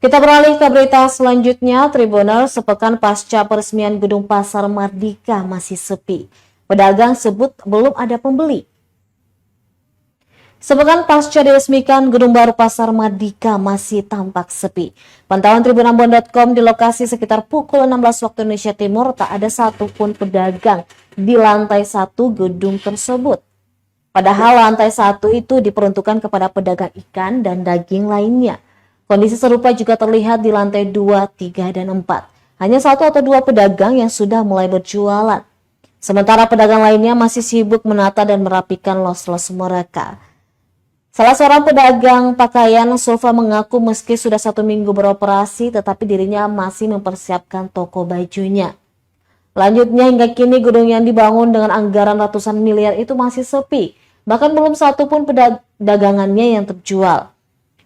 Kita beralih ke berita selanjutnya. Tribuners, sepekan pasca peresmian Gedung Pasar Mardika masih sepi. Pedagang sebut belum ada pembeli. Sepekan pasca diresmikan Gedung baru Pasar Mardika masih tampak sepi. Pantauan tribunambon.com di lokasi sekitar pukul 16 waktu Indonesia Timur, tak ada satupun pedagang di lantai 1 gedung tersebut. Padahal lantai 1 itu diperuntukkan kepada pedagang ikan dan daging lainnya. Kondisi serupa juga terlihat di lantai 2, 3, dan 4. Hanya 1 atau 2 pedagang yang sudah mulai berjualan. Sementara pedagang lainnya masih sibuk menata dan merapikan los-los mereka. Salah seorang pedagang pakaian, Sofa, mengaku meski sudah 1 minggu beroperasi, tetapi dirinya masih mempersiapkan toko bajunya. Lanjutnya, hingga kini gedung yang dibangun dengan anggaran ratusan miliar itu masih sepi. Bahkan belum satu pun dagangannya yang terjual.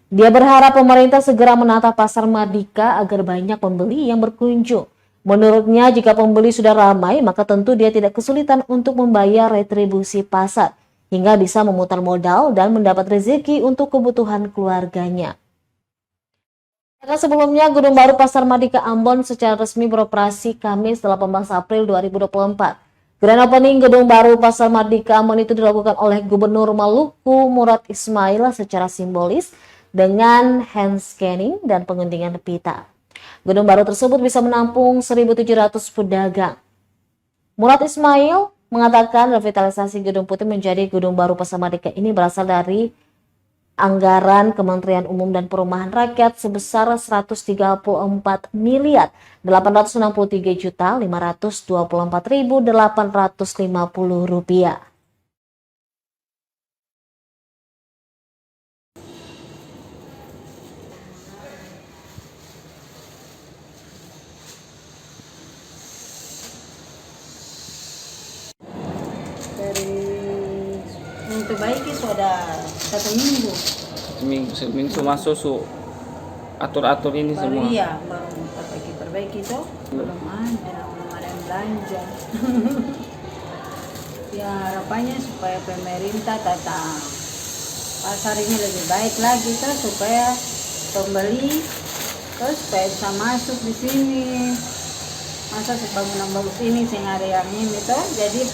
Dia berharap pemerintah segera menata Pasar Mardika agar banyak pembeli yang berkunjung. Menurutnya, jika pembeli sudah ramai, maka tentu dia tidak kesulitan untuk membayar retribusi pasar, hingga bisa memutar modal dan mendapat rezeki untuk kebutuhan keluarganya. Karena sebelumnya, Gedung baru Pasar Mardika Ambon secara resmi beroperasi Kamis 18 April 2024. Grand opening Gedung baru Pasar Mardika Ambon itu dilakukan oleh Gubernur Maluku Murad Ismail secara simbolis dengan hand scanning dan penguntingan pita. Gedung baru tersebut bisa menampung 1.700 pedagang. Murad Ismail mengatakan revitalisasi Gedung Putih menjadi Gedung baru Pasar Mardika ini berasal dari anggaran Kementerian Umum dan Perumahan Rakyat sebesar 134 miliar 863 juta 524.850 rupiah. Untuk baik itu ada 1 minggu. Seminggu masuk atur-atur ini Baru semua. iya, baru perbaiki itu belum ada yang belanja. Ya harapannya supaya pemerintah tata pasar ini lebih baik lagi tuh, supaya pembeli terus supaya bisa masuk di sini. Masa bangunan bagus ini sehingga ada yang ini tuh, jadi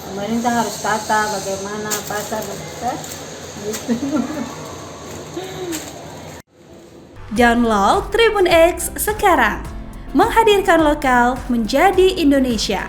pemerintah harus tata bagaimana pasar gitu. Download Tribun X sekarang, menghadirkan lokal menjadi Indonesia.